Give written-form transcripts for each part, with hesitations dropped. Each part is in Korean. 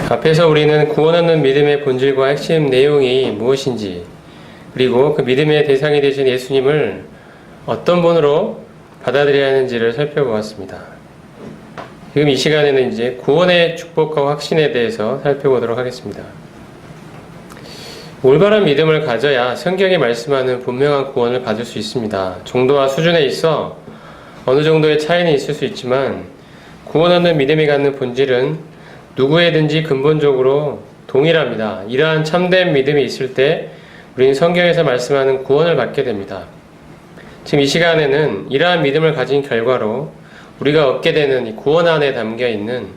앞에서 우리는 구원 얻는 믿음의 본질과 핵심 내용이 무엇인지, 그리고 그 믿음의 대상이 되신 예수님을 어떤 분으로 받아들여야 하는지를 살펴보았습니다. 지금 이 시간에는 이제 구원의 축복과 확신에 대해서 살펴보도록 하겠습니다. 올바른 믿음을 가져야 성경이 말씀하는 분명한 구원을 받을 수 있습니다. 정도와 수준에 있어 어느 정도의 차이는 있을 수 있지만 구원 얻는 믿음이 갖는 본질은 누구에든지 근본적으로 동일합니다. 이러한 참된 믿음이 있을 때 우리는 성경에서 말씀하는 구원을 받게 됩니다. 지금 이 시간에는 이러한 믿음을 가진 결과로 우리가 얻게 되는 이 구원 안에 담겨 있는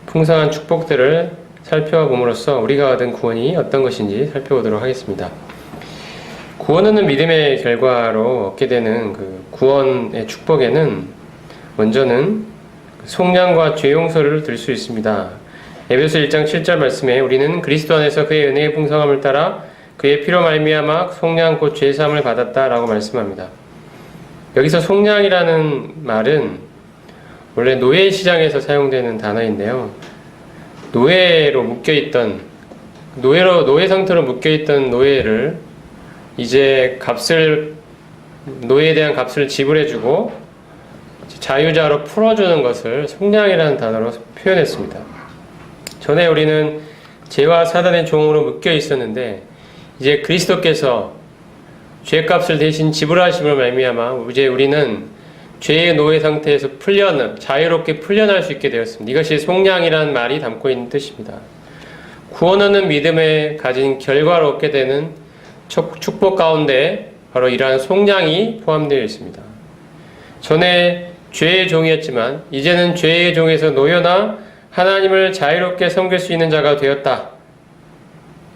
풍성한 축복들을 살펴봄으로써 우리가 얻은 구원이 어떤 것인지 살펴보도록 하겠습니다. 구원 얻는 믿음의 결과로 얻게 되는 그 구원의 축복에는 먼저는 속량과 죄 용서를 들 수 있습니다. 에베소 1장 7절 말씀에 우리는 그리스도 안에서 그의 은혜의 풍성함을 따라 그의 피로 말미암아 속량 곧 죄 사함을 받았다라고 말씀합니다. 여기서 속량이라는 말은 원래 노예 시장에서 사용되는 단어인데요. 노예 상태로 묶여있던 노예를 이제 노예에 대한 값을 지불해주고 자유자로 풀어주는 것을 속량이라는 단어로 표현했습니다. 전에 우리는 죄와 사단의 종으로 묶여 있었는데 이제 그리스도께서 죄값을 대신 지불하심을 말미암아 이제 우리는 죄의 노예 상태에서 자유롭게 풀려날 수 있게 되었습니다. 이것이 속량이라는 말이 담고 있는 뜻입니다. 구원 얻는 믿음에 가진 결과로 얻게 되는 축복 가운데 바로 이러한 속량이 포함되어 있습니다. 전에 죄의 종이었지만 이제는 죄의 종에서 놓여나 하나님을 자유롭게 섬길 수 있는 자가 되었다.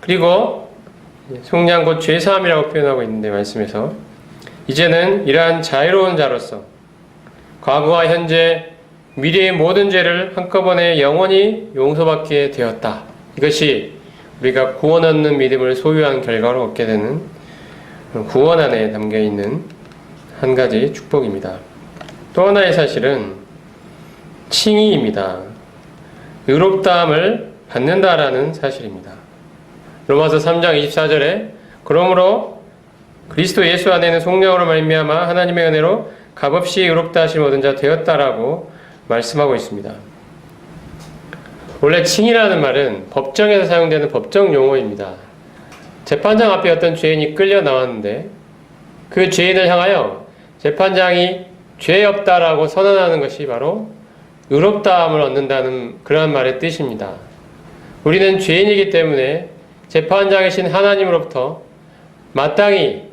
그리고 속량 곧 죄사함이라고 표현하고 있는데 말씀에서 이제는 이러한 자유로운 자로서 과거와 현재 미래의 모든 죄를 한꺼번에 영원히 용서받게 되었다. 이것이 우리가 구원 얻는 믿음을 소유한 결과로 얻게 되는 구원 안에 담겨있는 한 가지 축복입니다. 또 하나의 사실은 칭의입니다. 의롭다함을 받는다라는 사실입니다. 로마서 3장 24절에 그러므로 그리스도 예수 안에는 속량으로 말미암아 하나님의 은혜로 값없이 의롭다 하심을 얻은 자 되었다라고 말씀하고 있습니다. 원래 칭의라는 말은 법정에서 사용되는 법정 용어입니다. 재판장 앞에 어떤 죄인이 끌려 나왔는데 그 죄인을 향하여 재판장이 죄 없다라고 선언하는 것이 바로 의롭다함을 얻는다는 그러한 말의 뜻입니다. 우리는 죄인이기 때문에 재판장이신 하나님으로부터 마땅히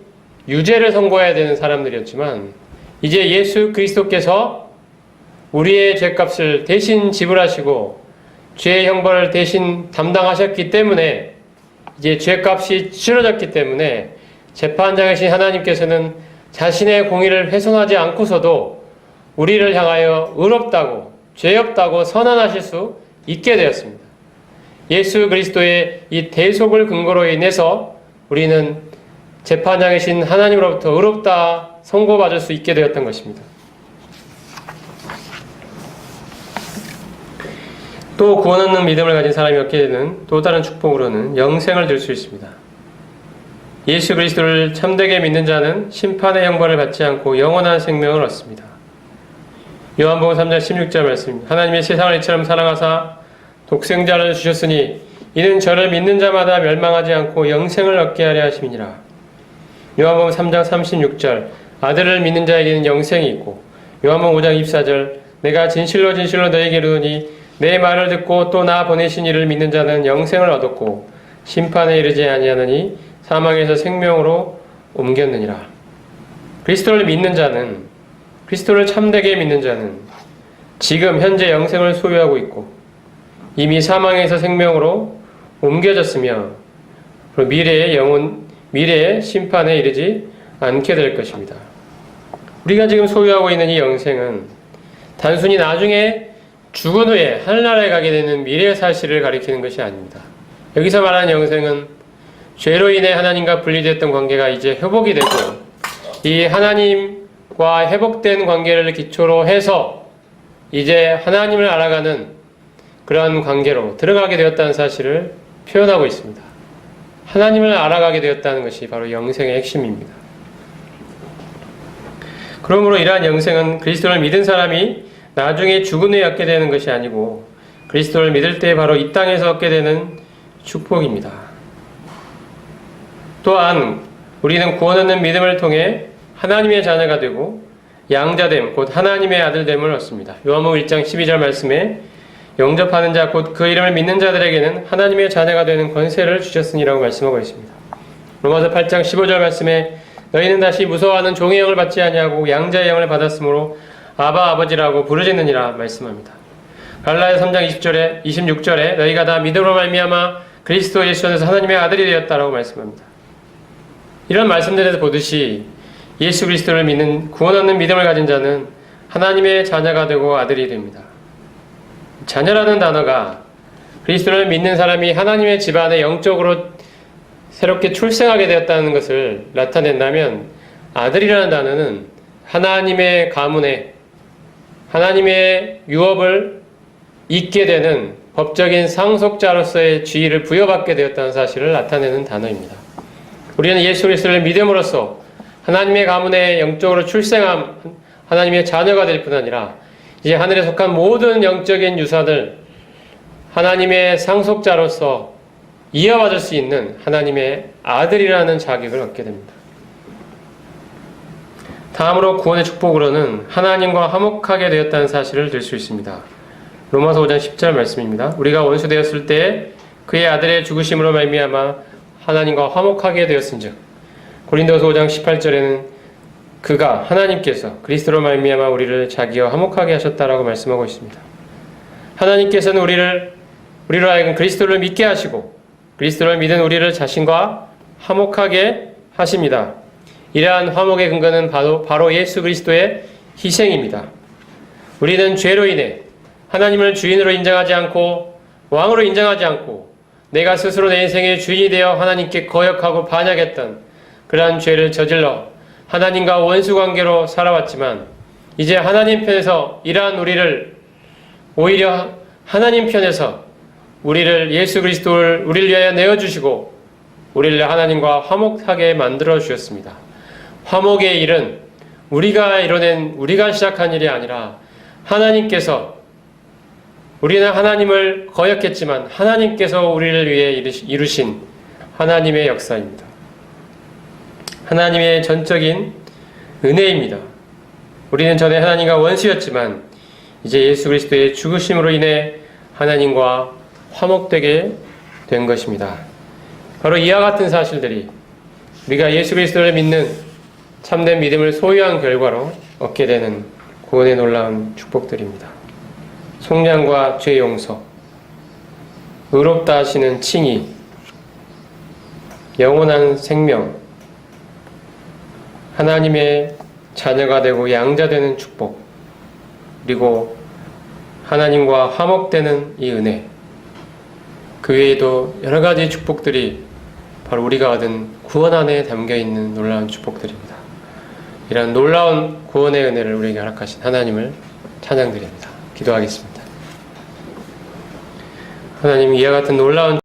유죄를 선고해야 되는 사람들이었지만 이제 예수 그리스도께서 우리의 죄값을 대신 지불하시고 죄의 형벌을 대신 담당하셨기 때문에 이제 죄값이 치러졌기 때문에 재판장이신 하나님께서는 자신의 공의를 훼손하지 않고서도 우리를 향하여 의롭다고 죄 없다고 선언하실 수 있게 되었습니다. 예수 그리스도의 이 대속을 근거로 인해서 우리는 재판장이신 하나님으로부터 의롭다 선고받을 수 있게 되었던 것입니다. 또 구원 얻는 믿음을 가진 사람이 얻게 되는 또 다른 축복으로는 영생을 들 수 있습니다. 예수 그리스도를 참되게 믿는 자는 심판의 형벌을 받지 않고 영원한 생명을 얻습니다. 요한복음 3장 16절 말씀입니다. 하나님의 세상을 이처럼 사랑하사 독생자를 주셨으니 이는 저를 믿는 자마다 멸망하지 않고 영생을 얻게 하려 하심이니라. 요한복음 3장 36절 아들을 믿는 자에게는 영생이 있고 요한복음 5장 24절 내가 진실로 진실로 너에게 이르노니 내 말을 듣고 또 나 보내신 이를 믿는 자는 영생을 얻었고 심판에 이르지 아니하느니 사망에서 생명으로 옮겼느니라. 그리스도를 믿는 자는 그리스도를 참되게 믿는 자는 지금 현재 영생을 소유하고 있고 이미 사망에서 생명으로 옮겨졌으며 미래의 심판에 이르지 않게 될 것입니다. 우리가 지금 소유하고 있는 이 영생은 단순히 나중에 죽은 후에 하늘나라에 가게 되는 미래의 사실을 가리키는 것이 아닙니다. 여기서 말하는 영생은 죄로 인해 하나님과 분리됐던 관계가 이제 회복이 되고 이 하나님과 회복된 관계를 기초로 해서 이제 하나님을 알아가는 그러한 관계로 들어가게 되었다는 사실을 표현하고 있습니다. 하나님을 알아가게 되었다는 것이 바로 영생의 핵심입니다. 그러므로 이러한 영생은 그리스도를 믿은 사람이 나중에 죽은 후에 얻게 되는 것이 아니고 그리스도를 믿을 때 바로 이 땅에서 얻게 되는 축복입니다. 또한 우리는 구원 얻는 믿음을 통해 하나님의 자녀가 되고 양자됨, 곧 하나님의 아들됨을 얻습니다. 요한복음 1장 12절 말씀에 영접하는 자, 곧 그 이름을 믿는 자들에게는 하나님의 자녀가 되는 권세를 주셨으니라고 말씀하고 있습니다. 로마서 8장 15절 말씀에 너희는 다시 무서워하는 종의 영을 받지 아니하고 양자의 영을 받았으므로 아바 아버지라고 부르짖느니라 말씀합니다. 갈라디아서 3장 26절에 너희가 다 믿음으로 말미암아 그리스도 예수 안에서 하나님의 아들이 되었다라고 말씀합니다. 이런 말씀들에서 보듯이 예수 그리스도를 믿는 구원 얻는 믿음을 가진 자는 하나님의 자녀가 되고 아들이 됩니다. 자녀라는 단어가 그리스도를 믿는 사람이 하나님의 집안에 영적으로 새롭게 출생하게 되었다는 것을 나타낸다면, 아들이라는 단어는 하나님의 가문에 하나님의 유업을 잇게 되는 법적인 상속자로서의 지위를 부여받게 되었다는 사실을 나타내는 단어입니다. 우리는 예수 그리스도를 믿음으로써 하나님의 가문에 영적으로 출생한 하나님의 자녀가 될 뿐 아니라 이제 하늘에 속한 모든 영적인 유산을 하나님의 상속자로서 이어받을 수 있는 하나님의 아들이라는 자격을 얻게 됩니다. 다음으로 구원의 축복으로는 하나님과 화목하게 되었다는 사실을 들 수 있습니다. 로마서 5장 10절 말씀입니다. 우리가 원수 되었을 때 그의 아들의 죽으심으로 말미암아 하나님과 화목하게 되었은즉, 고린도서 5장 18절에는 그가 하나님께서 그리스도로 말미암아 우리를 자기와 화목하게 하셨다라고 말씀하고 있습니다. 하나님께서는 우리로 하여금 그리스도를 믿게 하시고 그리스도를 믿은 우리를 자신과 화목하게 하십니다. 이러한 화목의 근거는 바로 예수 그리스도의 희생입니다. 우리는 죄로 인해 하나님을 주인으로 인정하지 않고 왕으로 인정하지 않고 내가 스스로 내 인생의 주인이 되어 하나님께 거역하고 반역했던 그러한 죄를 저질러 하나님과 원수 관계로 살아왔지만, 이제 하나님 편에서 이러한 우리를 오히려 하나님 편에서 우리를 예수 그리스도를 우리를 위하여 내어주시고 우리를 하나님과 화목하게 만들어 주셨습니다. 화목의 일은 우리가 시작한 일이 아니라 하나님께서, 우리는 하나님을 거역했지만 하나님께서 우리를 위해 이루신 하나님의 역사입니다. 하나님의 전적인 은혜입니다. 우리는 전에 하나님과 원수였지만 이제 예수 그리스도의 죽으심으로 인해 하나님과 화목되게 된 것입니다. 바로 이와 같은 사실들이 우리가 예수 그리스도를 믿는 참된 믿음을 소유한 결과로 얻게 되는 구원의 놀라운 축복들입니다. 속량과 죄 용서, 의롭다 하시는 칭의, 영원한 생명, 하나님의 자녀가 되고 양자 되는 축복, 그리고 하나님과 화목되는 이 은혜, 그 외에도 여러 가지 축복들이 바로 우리가 얻은 구원 안에 담겨있는 놀라운 축복들입니다. 이런 놀라운 구원의 은혜를 우리에게 허락하신 하나님을 찬양드립니다. 기도하겠습니다. 하나님, 이와 같은 놀라운